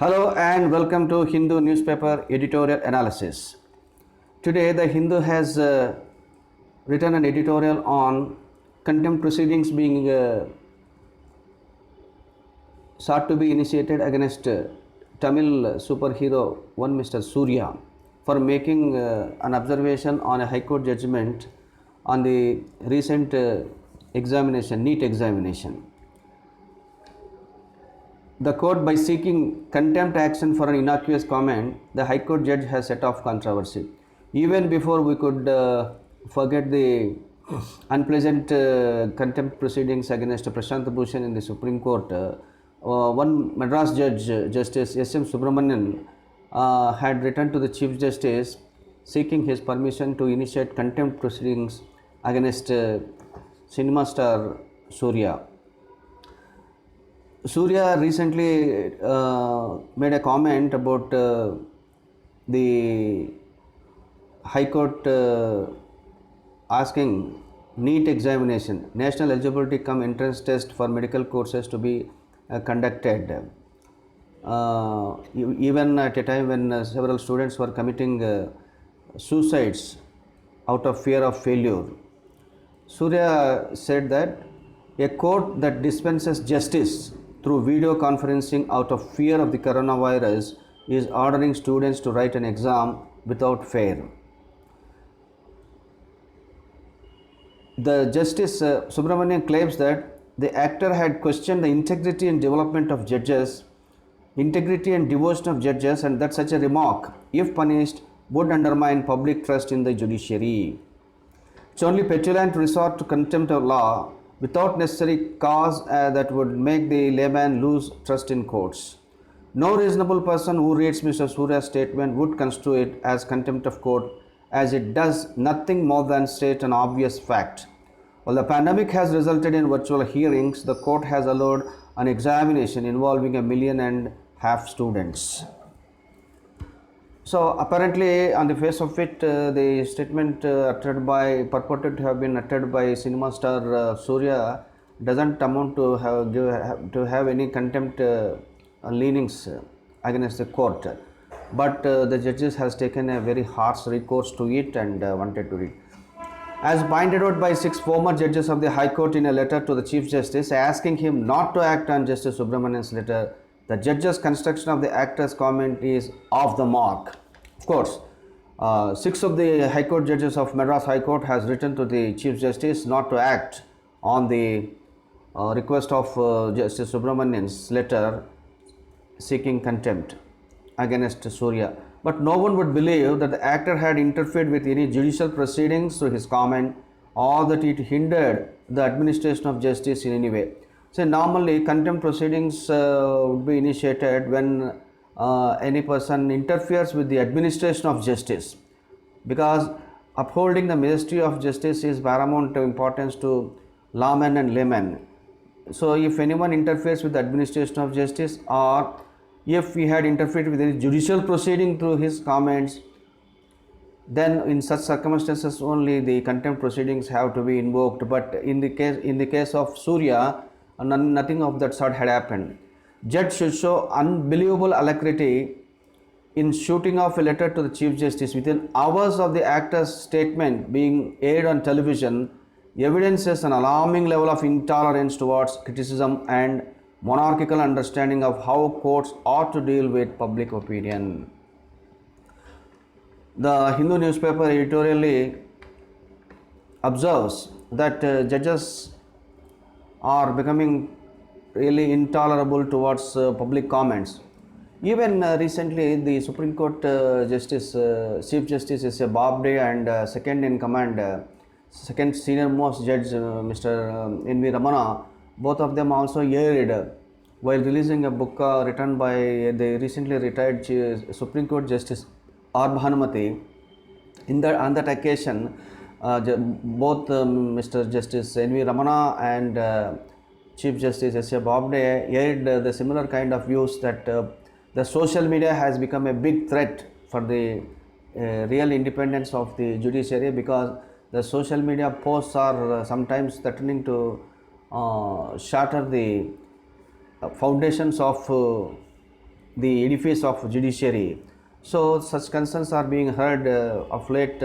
Hello and welcome to Hindu newspaper editorial analysis. Today, the Hindu has written an editorial on contempt proceedings being sought to be initiated against Tamil superhero one Mr. Surya for making an observation on a High Court judgment on the recent examination, NEET examination. The court, by seeking contempt action for an innocuous comment, the High Court judge has set off controversy. Even before we could forget the unpleasant contempt proceedings against Prashant Bhushan in the Supreme Court, one Madras judge, Justice S.M. Subramanian, had written to the Chief Justice seeking his permission to initiate contempt proceedings against cinema star Surya. Surya recently made a comment about the High Court asking NEET examination, National Eligibility Cum Entrance Test for medical courses, to be conducted. Even at a time when several students were committing suicides out of fear of failure. Surya said that a court that dispenses justice through video conferencing out of fear of the coronavirus is ordering students to write an exam without fear. The Justice Subramanian claims that the actor had questioned the integrity and development of judges, integrity and devotion of judges, and that such a remark, if punished, would undermine public trust in the judiciary. It's only petulant resort to contempt of law without necessary cause that would make the layman lose trust in courts. No reasonable person who reads Mr. Surya's statement would construe it as contempt of court, as it does nothing more than state an obvious fact. While the pandemic has resulted in virtual hearings, the court has allowed an examination involving 1.5 million students. So apparently, on the face of it, the statement purported to have been uttered by cinema star Surya doesn't amount to have any contempt leanings against the court. But the judges has taken a very harsh recourse to it and wanted to read. As pointed out by 6 former judges of the High Court in a letter to the Chief Justice asking him not to act on Justice Subramanian's letter, the judge's construction of the actor's comment is off the mark. Of course, 6 of the High Court judges of Madras High Court has written to the Chief Justice not to act on the request of Justice Subramanian's letter seeking contempt against Surya. But no one would believe that the actor had interfered with any judicial proceedings through his comment, or that it hindered the administration of justice in any way. So normally contempt proceedings would be initiated when any person interferes with the administration of justice, because upholding the ministry of justice is paramount importance to lawmen and laymen. So if anyone interferes with the administration of justice, or if he had interfered with any judicial proceeding through his comments, then in such circumstances only the contempt proceedings have to be invoked. But in the case of Surya, nothing of that sort had happened. Judge should show unbelievable alacrity in shooting off a letter to the Chief Justice within hours of the actor's statement being aired on television. Evidences an alarming level of intolerance towards criticism and monarchical understanding of how courts ought to deal with public opinion. The Hindu newspaper editorially observes that judges are becoming really intolerable towards public comments. Even recently, the Supreme Court Chief Justice S.A. Bobde and second in command, second senior most judge, Mr. N.V. Ramana, both of them also aired while releasing a book written by the recently retired Supreme Court Justice R. Bhanumati. On that occasion, both Mr. Justice N.V. Ramana and Chief Justice S.A. Bobde aired the similar kind of views that the social media has become a big threat for the real independence of the judiciary, because the social media posts are sometimes threatening to shatter the foundations of the edifice of judiciary. So such concerns are being heard of late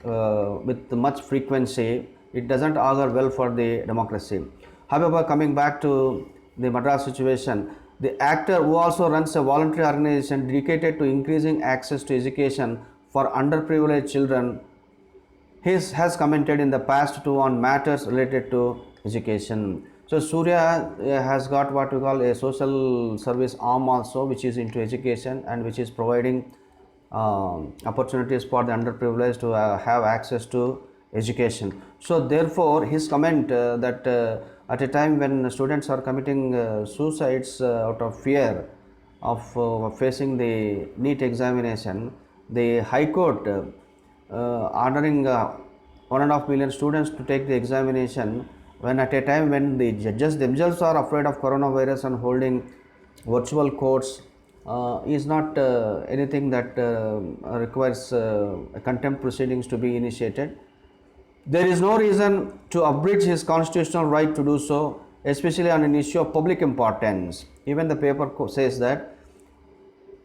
with much frequency. It doesn't augur well for the democracy. However, coming back to the Madras situation, the actor who also runs a voluntary organization dedicated to increasing access to education for underprivileged children has commented in the past too on matters related to education. So Surya has got what we call a social service arm also, which is into education and which is providing opportunities for the underprivileged to have access to education. So therefore his comment that at a time when students are committing suicides out of fear of facing the NEET examination, the High Court ordering 1.5 million students to take the examination, when at a time when the judges themselves are afraid of coronavirus and holding virtual courts, is not anything that requires contempt proceedings to be initiated. There is no reason to abridge his constitutional right to do so, especially on an issue of public importance. Even the paper says that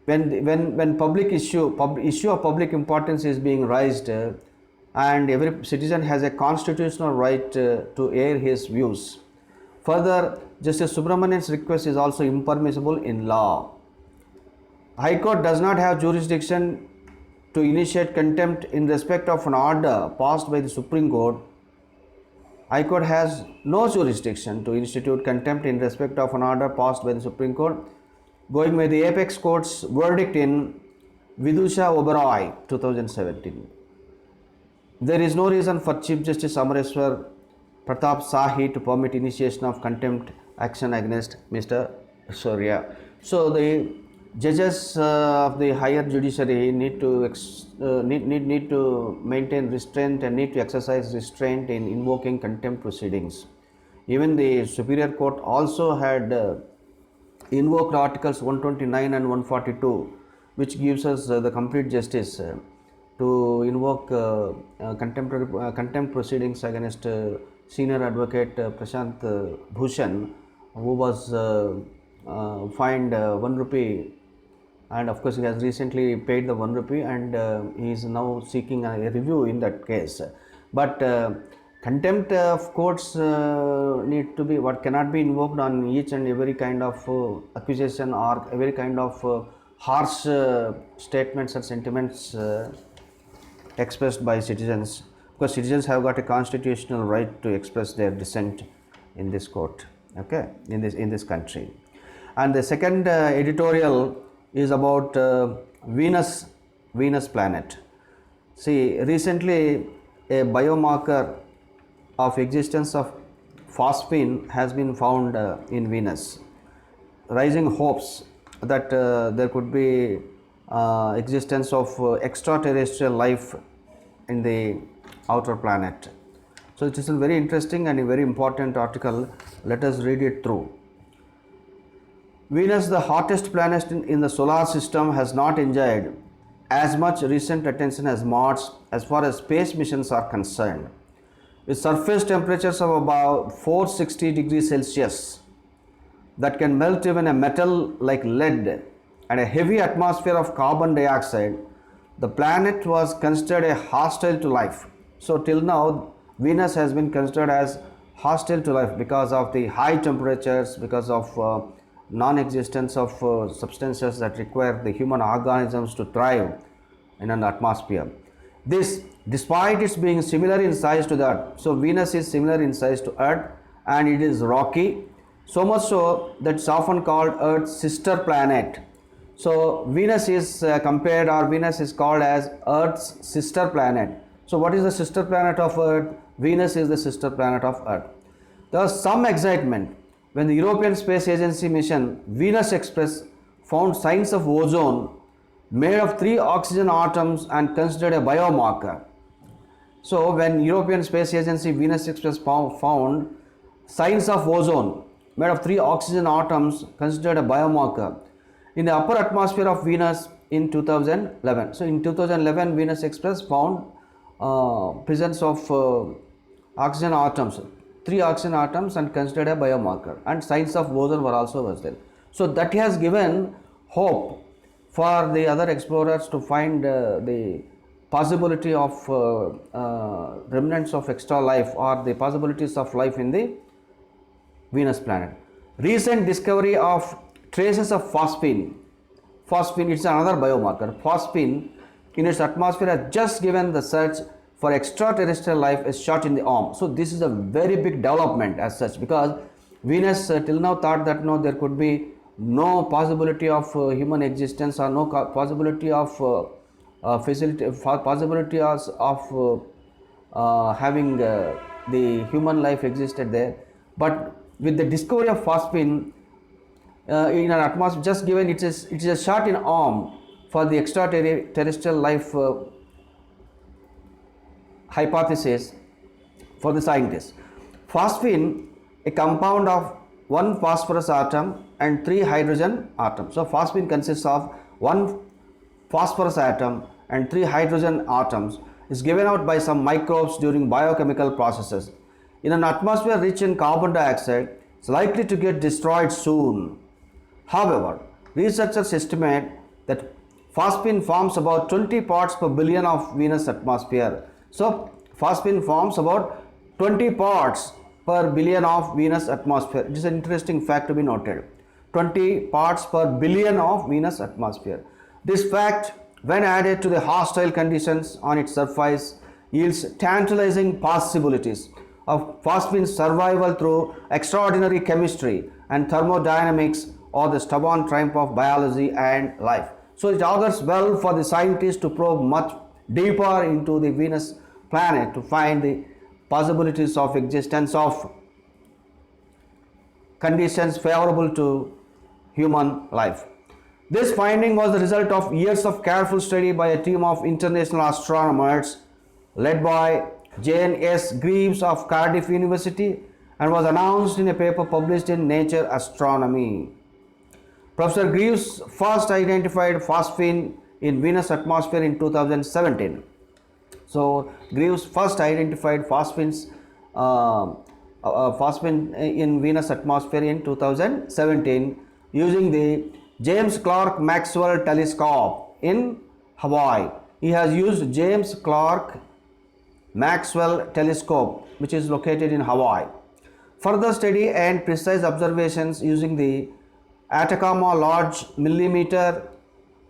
when public issue of public importance is being raised, and every citizen has a constitutional right to air his views. Further, Justice Subramanian's request is also impermissible in law. High Court does not have jurisdiction to initiate contempt in respect of an order passed by the Supreme Court. High Court has no jurisdiction to institute contempt in respect of an order passed by the Supreme Court, going by the Apex Court's verdict in Vidusha Oberoi 2017. There is no reason for Chief Justice Amareswar Pratap Sahi to permit initiation of contempt action against Mr. Surya. So the judges of the higher judiciary need to need to maintain restraint and need to exercise restraint in invoking contempt proceedings. Even the Superior Court also had invoked Articles 129 and 142, which gives us the complete justice to invoke contempt proceedings against senior advocate Prashant Bhushan, who was fined 1 rupee, and of course he has recently paid the 1 rupee, and he is now seeking a review in that case. But contempt of courts need to be what cannot be invoked on each and every kind of accusation or every kind of harsh statements and sentiments expressed by citizens, because citizens have got a constitutional right to express their dissent in this court, okay, in this country. And the second editorial is about Venus planet. See, recently a biomarker of existence of phosphine has been found in Venus, raising hopes that there could be existence of extraterrestrial life in the outer planet. So it is a very interesting and a very important article. Let us read it through. Venus, the hottest planet in the solar system, has not enjoyed as much recent attention as Mars as far as space missions are concerned. With surface temperatures of about 460 degrees Celsius that can melt even a metal like lead, and a heavy atmosphere of carbon dioxide, the planet was considered a hostile to life. So till now, Venus has been considered as hostile to life because of the high temperatures, because of non-existence of substances that require the human organisms to thrive in an atmosphere. This, despite its being similar in size to the Earth. So Venus is similar in size to Earth, and it is rocky, so much so that it's often called Earth's sister planet. So Venus is compared, or Venus is called as Earth's sister planet. So what is the sister planet of Earth? Venus is the sister planet of Earth. There was some excitement when the European Space Agency mission Venus Express found signs of ozone made of 3 oxygen atoms and considered a biomarker. So when European Space Agency Venus Express found signs of ozone made of 3 oxygen atoms considered a biomarker in the upper atmosphere of Venus in 2011. So in 2011, Venus Express found presence of oxygen atoms, 3 oxygen atoms, and considered a biomarker, and signs of ozone were also there. So that has given hope for the other explorers to find the possibility of remnants of extra life or the possibilities of life in the Venus planet. Recent discovery of traces of phosphine. Phosphine, it's another biomarker. Phosphine in its atmosphere has just given the search for extraterrestrial life a shot in the arm. So this is a very big development as such, because Venus till now thought that no, there could be no possibility of human existence or no possibility of possibility of having the human life existed there. But with the discovery of phosphine in an atmosphere just given, it is a shot in arm for the extraterrestrial life hypothesis for the scientists. Phosphine, a compound of one phosphorus atom and 3 hydrogen atoms. So phosphine consists of one phosphorus atom and 3 hydrogen atoms, is given out by some microbes during biochemical processes. In an atmosphere rich in carbon dioxide, it's likely to get destroyed soon. However, researchers estimate that phosphine forms about 20 parts per billion of Venus atmosphere. So phosphine forms about 20 parts per billion of Venus atmosphere. It is an interesting fact to be noted. 20 parts per billion of Venus atmosphere. This fact, when added to the hostile conditions on its surface, yields tantalizing possibilities of phosphine survival through extraordinary chemistry and thermodynamics, or the stubborn triumph of biology and life. So it augurs well for the scientists to probe much deeper into the Venus planet to find the possibilities of existence of conditions favorable to human life. This finding was the result of years of careful study by a team of international astronomers led by Jane S. Greaves of Cardiff University, and was announced in a paper published in Nature Astronomy. Professor Greaves first identified phosphine in Venus atmosphere in 2017. So Greaves first identified phosphine in Venus atmosphere in 2017 using the James Clerk Maxwell telescope in Hawaii. He has used James Clerk Maxwell telescope, which is located in Hawaii. Further study and precise observations using the Atacama Large Millimeter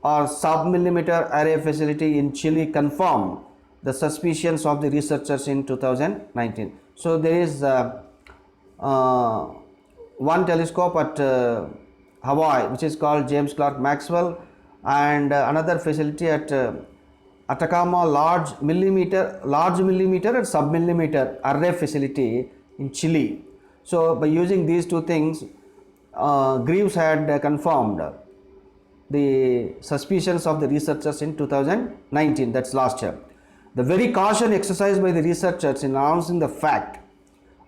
or Submillimeter Array Facility in Chile confirmed the suspicions of the researchers in 2019. So there is one telescope at Hawaii, which is called James Clerk Maxwell, and another facility at Atacama Large Millimeter and Submillimeter Array Facility in Chile. So by using these two things, Greaves had confirmed the suspicions of the researchers in 2019, that's last year. The very caution exercised by the researchers in announcing the fact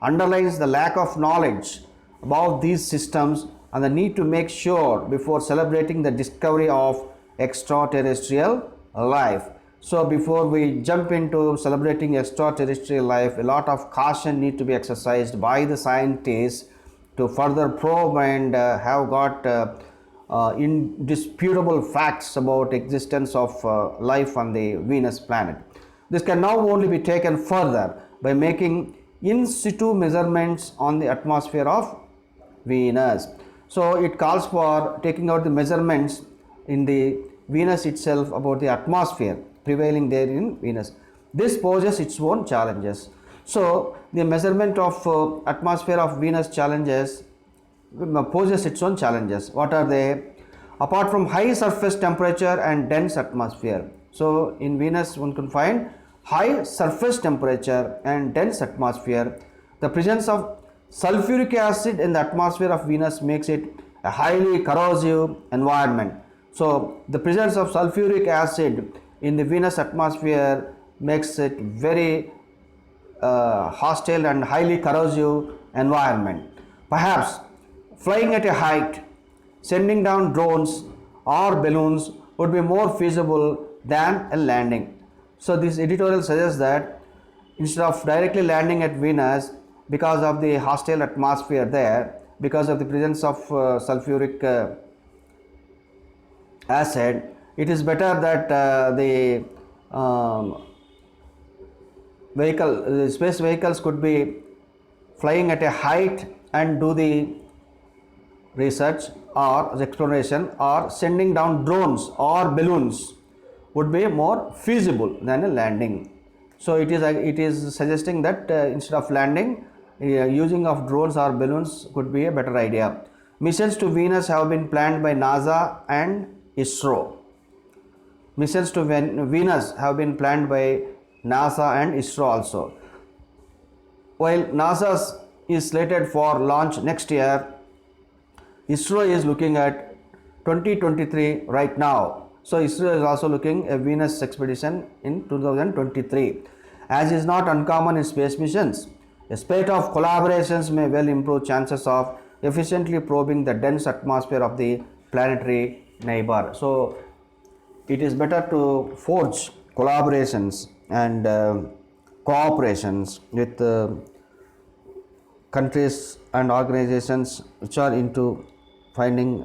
underlines the lack of knowledge about these systems and the need to make sure before celebrating the discovery of extraterrestrial life. So before we jump into celebrating extraterrestrial life, a lot of caution need to be exercised by the scientists to further probe and have got indisputable facts about existence of life on the Venus planet. This can now only be taken further by making in situ measurements on the atmosphere of Venus. So it calls for taking out the measurements in the Venus itself about the atmosphere prevailing there in Venus. This poses its own challenges. So the measurement of atmosphere of Venus poses its own challenges. What are they? Apart from high surface temperature and dense atmosphere. So in Venus one can find high surface temperature and dense atmosphere. The presence of sulfuric acid in the atmosphere of Venus makes it a highly corrosive environment. So the presence of sulfuric acid in the Venus atmosphere makes it very hostile and highly corrosive environment. Perhaps flying at a height, sending down drones or balloons would be more feasible than a landing. So this editorial suggests that instead of directly landing at Venus, because of the hostile atmosphere there, because of the presence of sulfuric acid, it is better that the space vehicles could be flying at a height and do the research or exploration, or sending down drones or balloons would be more feasible than a landing. So it is suggesting that instead of landing, using of drones or balloons could be a better idea. Missions to Venus have been planned by NASA and ISRO. Missions to Venus have been planned by NASA and ISRO also. While NASA is slated for launch next year, ISRO is looking at 2023 right now. So ISRO is also looking a Venus expedition in 2023. As is not uncommon in space missions, a spate of collaborations may well improve chances of efficiently probing the dense atmosphere of the planetary neighbor. So it is better to forge collaborations and cooperations with countries and organizations which are into finding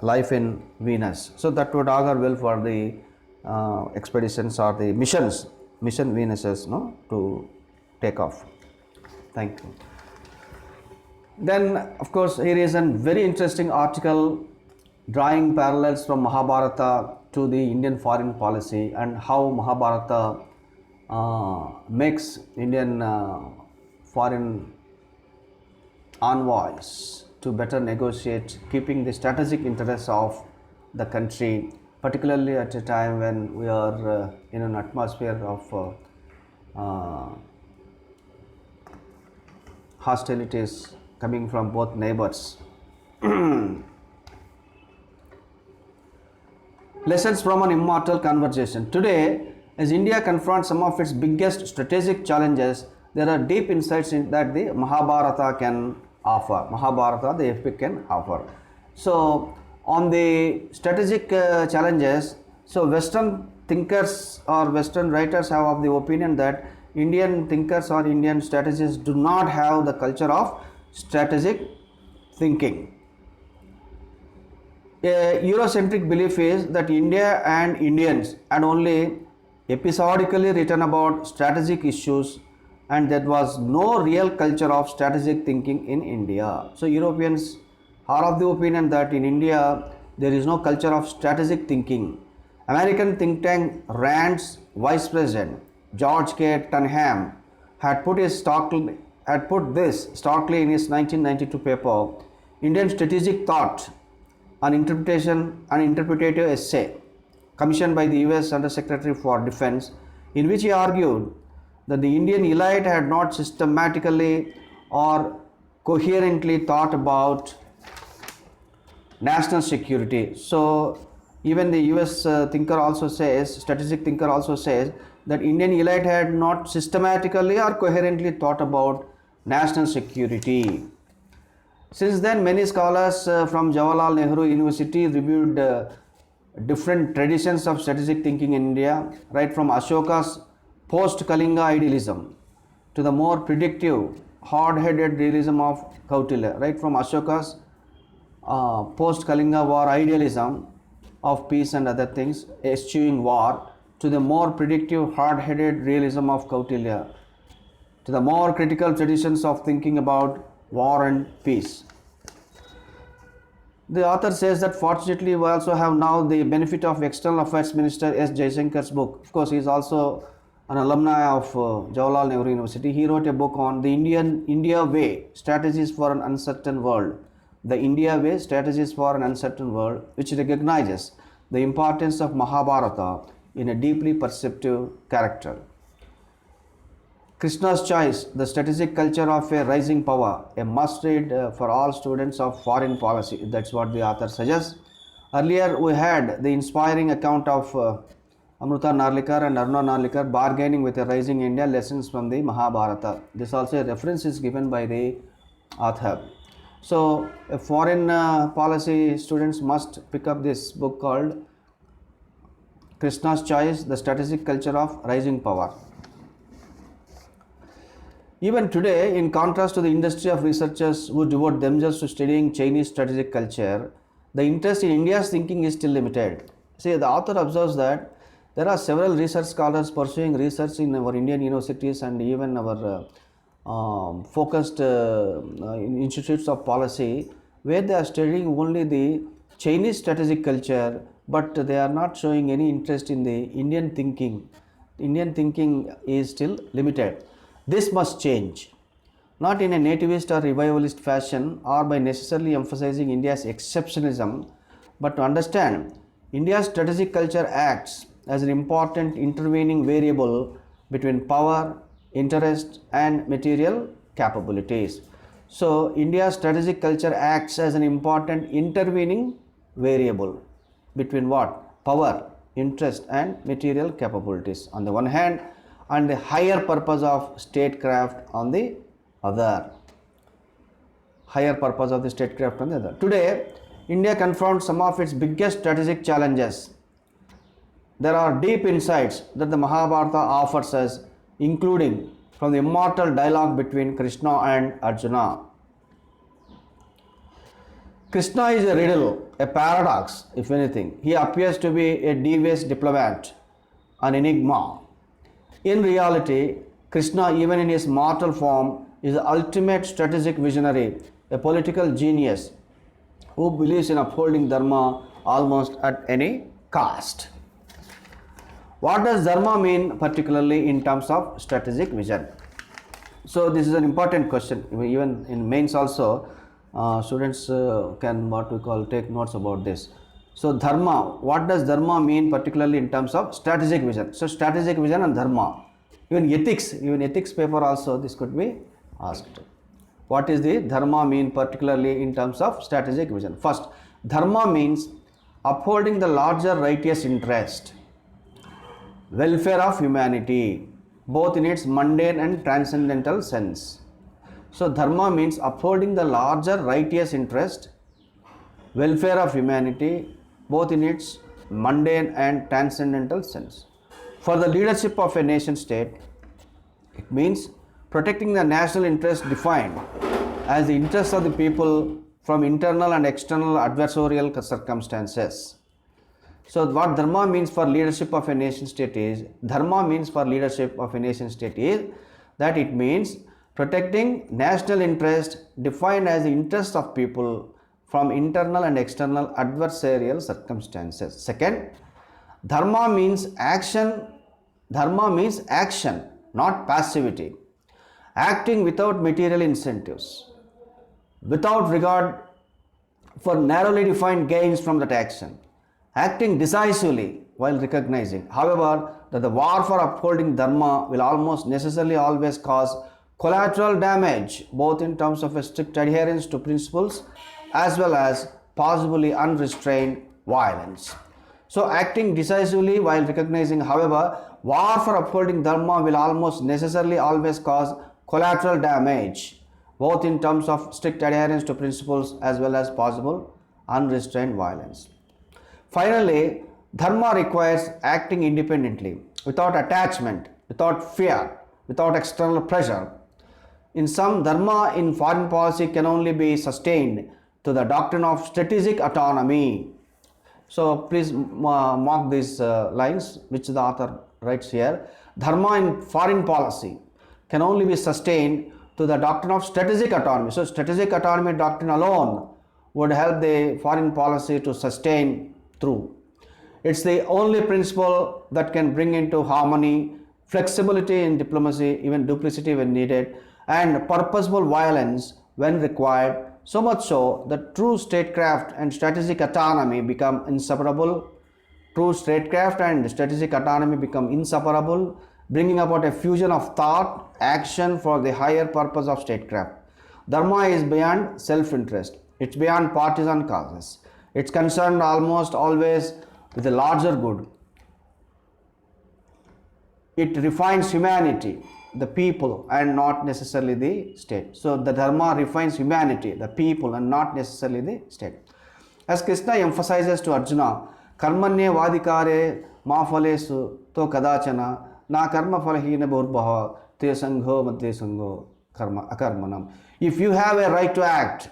life in Venus. So that would augur well for the expeditions or the mission Venuses, to take off. Thank you. Then, of course, here is a very interesting article drawing parallels from Mahabharata to the Indian foreign policy, and how Mahabharata makes Indian foreign envoys to better negotiate, keeping the strategic interests of the country, particularly at a time when we are in an atmosphere of hostilities coming from both neighbors. Lessons from an immortal conversation. Today, as India confronts some of its biggest strategic challenges, there are deep insights that the Mahabharata can offer. Mahabharata, the epic, can offer. So, on the strategic challenges, so Western thinkers or Western writers have of the opinion that Indian thinkers or Indian strategists do not have the culture of strategic thinking. A Eurocentric belief is that India and Indians had only episodically written about strategic issues, and there was no real culture of strategic thinking in India. So Europeans are of the opinion that in India there is no culture of strategic thinking. American think tank RAND's vice president George K. Tunham had put this starkly in his 1992 paper, Indian Strategic Thought, an interpretative essay commissioned by the US Undersecretary for Defense, in which he argued that the Indian elite had not systematically or coherently thought about national security. So even the US strategic thinker also says that Indian elite had not systematically or coherently thought about national security. Since then, many scholars from Jawaharlal Nehru University reviewed different traditions of strategic thinking in India, right from Ashoka's post-Kalinga idealism to the more predictive, hard-headed realism of Kautilya, right from Ashoka's post-Kalinga war idealism of peace and other things, eschewing war, to the more predictive, hard-headed realism of Kautilya, to the more critical traditions of thinking about war and peace. The author says that fortunately we also have now the benefit of External Affairs Minister S. Jaisankar's book. Of course, he is also an alumni of Jawaharlal Nehru University. He wrote a book on the India Way, Strategies for an Uncertain World. The India Way, Strategies for an Uncertain World, which recognizes the importance of Mahabharata in a deeply perceptive character. Krishna's Choice, The Strategic Culture of a Rising Power, a must-read for all students of foreign policy. That's what the author suggests. Earlier, we had the inspiring account of Amruta Narlikar and Aruna Narlikar bargaining with a rising India, lessons from the Mahabharata. This also a reference is given by the author. So, foreign policy students must pick up this book called Krishna's Choice, The Strategic Culture of Rising Power. Even today, in contrast to the industry of researchers who devote themselves to studying Chinese strategic culture, the interest in India's thinking is still limited. See, the author observes that there are several research scholars pursuing research in our Indian universities and even our focused institutes of policy, where they are studying only the Chinese strategic culture, but they are not showing any interest in the Indian thinking. Indian thinking is still limited. This must change, not in a nativist or revivalist fashion or by necessarily emphasizing India's exceptionalism, but to understand India's strategic culture acts as an important intervening variable between power, interest, and material capabilities. So, India's strategic culture acts as an important intervening variable between what? Power, interest, and material capabilities on the one hand, and the higher purpose of statecraft on the other. Higher purpose of the statecraft on the other. Today, India confronts some of its biggest strategic challenges. There are deep insights that the Mahabharata offers us, including from the immortal dialogue between Krishna and Arjuna. Krishna is a riddle, a paradox, if anything. He appears to be a devious diplomat, an enigma. In reality, Krishna, even in his mortal form, is the ultimate strategic visionary, a political genius who believes in upholding Dharma almost at any cost. What does Dharma mean, particularly in terms of strategic vision? So, this is an important question. Even in mains also, students can what we call take notes about this. So, Dharma, what does Dharma mean, particularly in terms of strategic vision? So, strategic vision and Dharma. Even ethics paper also this could be asked. What is the Dharma mean, particularly in terms of strategic vision? First, Dharma means upholding the larger righteous interest, welfare of humanity, both in its mundane and transcendental sense. So, Dharma means upholding the larger righteous interest, welfare of humanity, both in its mundane and transcendental sense. For the leadership of a nation state, it means protecting the national interest defined as the interests of the people from internal and external adversarial circumstances. So, what Dharma means for leadership of a nation state is, that it means protecting national interest defined as the interest of people from internal and external adversarial circumstances. Second, Dharma means action, not passivity. Acting without material incentives, without regard for narrowly defined gains from that action. Acting decisively while recognizing, however, that the war for upholding Dharma will almost necessarily always cause collateral damage, both in terms of a strict adherence to principles as well as possibly unrestrained violence. So, acting decisively while recognizing, however, war for upholding Dharma will almost necessarily always cause collateral damage, both in terms of strict adherence to principles as well as possible unrestrained violence. Finally, Dharma requires acting independently, without attachment, without fear, without external pressure. In sum, Dharma in foreign policy can only be sustained to the doctrine of strategic autonomy. So, please mark these lines which the author writes here. Dharma in foreign policy can only be sustained to the doctrine of strategic autonomy. So, strategic autonomy doctrine alone would help the foreign policy to sustain through. It's the only principle that can bring into harmony, flexibility in diplomacy, even duplicity when needed, and purposeful violence when required, so much so that true statecraft and strategic autonomy become inseparable. Bringing about a fusion of thought, action for the higher purpose of statecraft. Dharma is beyond self-interest. It's beyond partisan causes. It's concerned almost always with the larger good. It refines humanity, the people, and not necessarily the state. So, the Dharma refines humanity, the people, and not necessarily the state. As Krishna emphasizes to Arjuna, Karmanye vadikare ma phalesu to kadachana na karma phalahina bhurbhava te sangho madhye sangho akarmanam. If you have a right to act,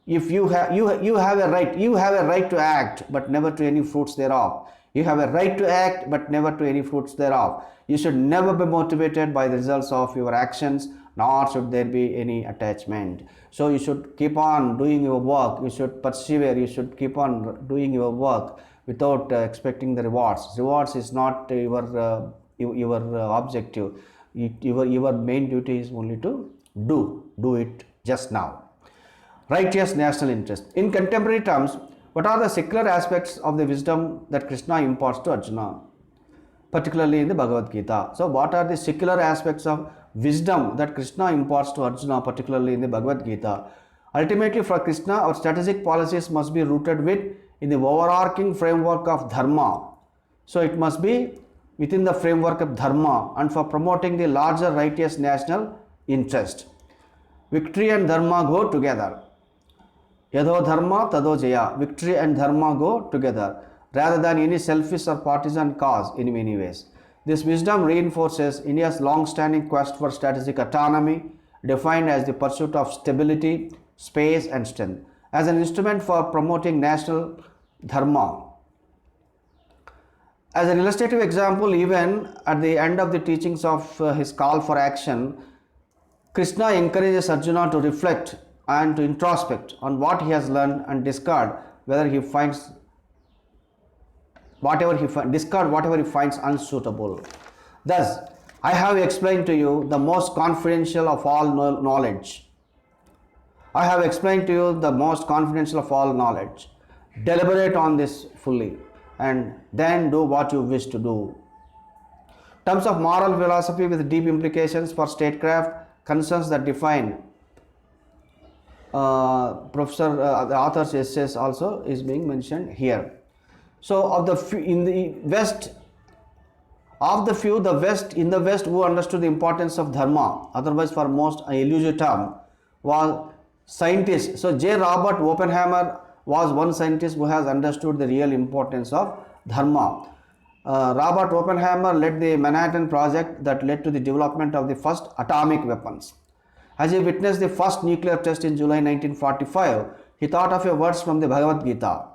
if you have you have a right to act, but never to any fruits thereof. You have a right to act, but never to any fruits thereof. You should never be motivated by the results of your actions, nor should there be any attachment. So you should keep on doing your work. You should persevere. You should keep on doing your work without expecting the rewards. Rewards is not your objective. Your main duty is only to do it just now. Righteous national interest. In contemporary terms, what are the secular aspects of the wisdom that Krishna imparts to Arjuna, particularly in the Bhagavad Gita? So, what are the secular aspects of wisdom that Krishna imparts to Arjuna, particularly in the Bhagavad Gita? Ultimately, for Krishna, our strategic policies must be rooted in the overarching framework of dharma. So, it must be within the framework of dharma and for promoting the larger righteous national interest. Victory and dharma go together. Yadho dharma tado jaya. Victory and dharma go together rather than any selfish or partisan cause in many ways. This wisdom reinforces India's long-standing quest for strategic autonomy, defined as the pursuit of stability, space and strength, as an instrument for promoting national dharma. As an illustrative example, even at the end of the teachings of his call for action, Krishna encourages Arjuna to reflect and to introspect on what he has learned and discard whatever he finds unsuitable. Thus, I have explained to you the most confidential of all knowledge. Deliberate on this fully and then do what you wish to do. Terms of moral philosophy with deep implications for statecraft, concerns that define the author's essays also is being mentioned here. So, in the West who understood the importance of dharma, otherwise for most an elusive term, was scientists. So, J. Robert Oppenheimer was one scientist who has understood the real importance of dharma. Robert Oppenheimer led the Manhattan Project that led to the development of the first atomic weapons. As he witnessed the first nuclear test in July 1945, he thought of a verse from the Bhagavad Gita,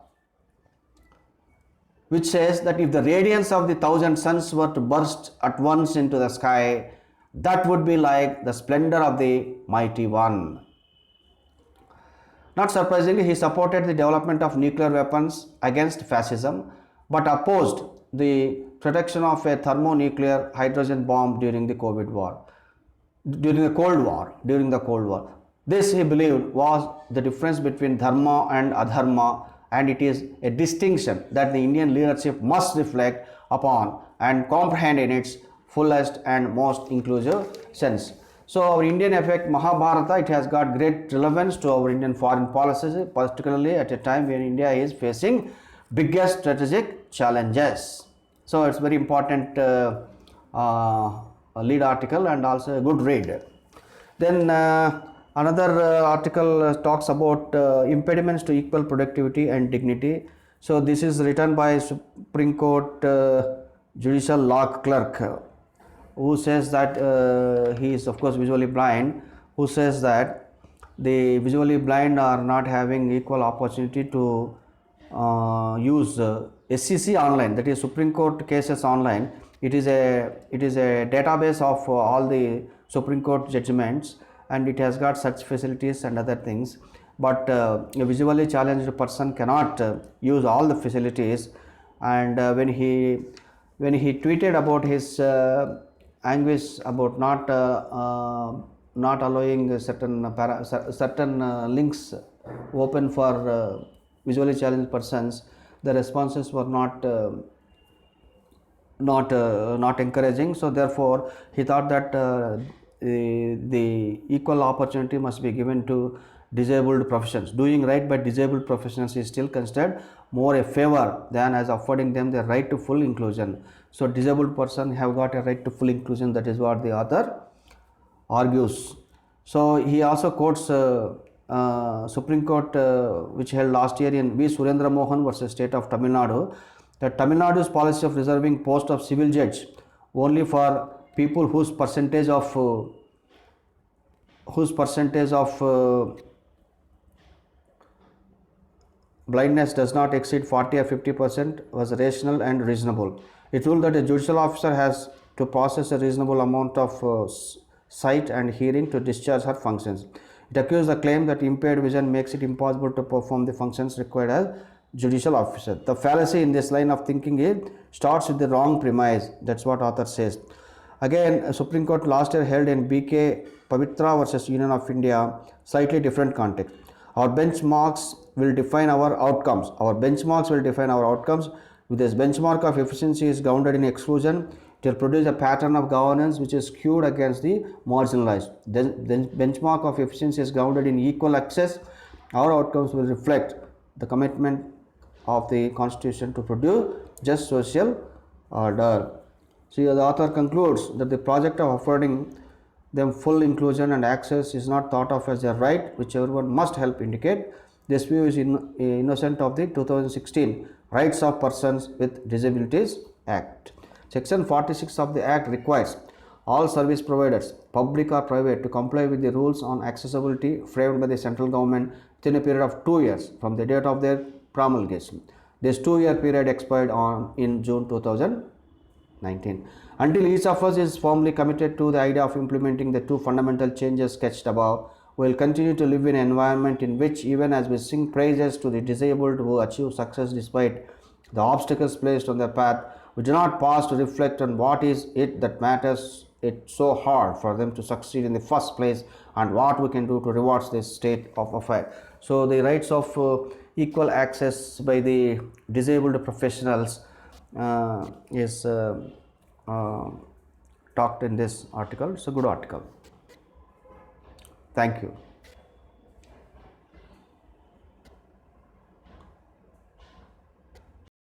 which says that if the radiance of the 1,000 suns were to burst at once into the sky, that would be like the splendor of the mighty one. Not surprisingly, he supported the development of nuclear weapons against fascism, but opposed the protection of a thermonuclear hydrogen bomb during the Cold War. This, he believed, was the difference between dharma and adharma, and it is a distinction that the Indian leadership must reflect upon and comprehend in its fullest and most inclusive sense. So, our Indian effect, Mahabharata, it has got great relevance to our Indian foreign policy, particularly at a time when India is facing biggest strategic challenges. So, it's very important lead article and also a good read. Then another article talks about impediments to equal productivity and dignity. So, this is written by Supreme Court Judicial Law Clerk, who says that he is of course visually blind, who says that the visually blind are not having equal opportunity to use SCC online, that is Supreme Court cases online. It is a database of all the Supreme Court judgments, and it has got such facilities and other things, but a visually challenged person cannot use all the facilities. And when he tweeted about his anguish about not allowing certain links open for visually challenged persons, the responses were not encouraging. So therefore he thought that the equal opportunity must be given to disabled professions. Doing right by disabled professions is still considered more a favor than as affording them the right to full inclusion. So disabled person have got a right to full inclusion. That is what the author argues. So he also quotes Supreme Court which held last year in V. Surendra Mohan versus State of Tamil Nadu, that Tamil Nadu's policy of reserving post of civil judge only for people whose percentage of blindness does not exceed 40 or 50% was rational and reasonable. It ruled that a judicial officer has to possess a reasonable amount of sight and hearing to discharge her functions. It accused the claim that impaired vision makes it impossible to perform the functions required as judicial officer. The fallacy in this line of thinking starts with the wrong premise. That's what author says. Again, Supreme Court last year held in BK Pavitra versus Union of India, slightly different context. Our benchmarks will define our outcomes. Our benchmarks will define our outcomes. With this benchmark of efficiency is grounded in exclusion, it will produce a pattern of governance which is skewed against the marginalized. The benchmark of efficiency is grounded in equal access. Our outcomes will reflect the commitment of the Constitution to produce just social order. So the author concludes that the project of affording them full inclusion and access is not thought of as a right which everyone must help indicate. This view is innocent of the 2016 Rights of Persons with Disabilities Act. Section 46 of the Act requires all service providers, public or private, to comply with the rules on accessibility framed by the central government within a period of 2 years from the date of their promulgation. This 2-year period expired in June 2019. Until each of us is firmly committed to the idea of implementing the two fundamental changes sketched above, we will continue to live in an environment in which, even as we sing praises to the disabled who achieve success despite the obstacles placed on their path, we do not pause to reflect on what is it that matters it so hard for them to succeed in the first place, and what we can do to reward this state of affair. So the rights of equal access by the disabled professionals is talked in this article. It's a good article. Thank you.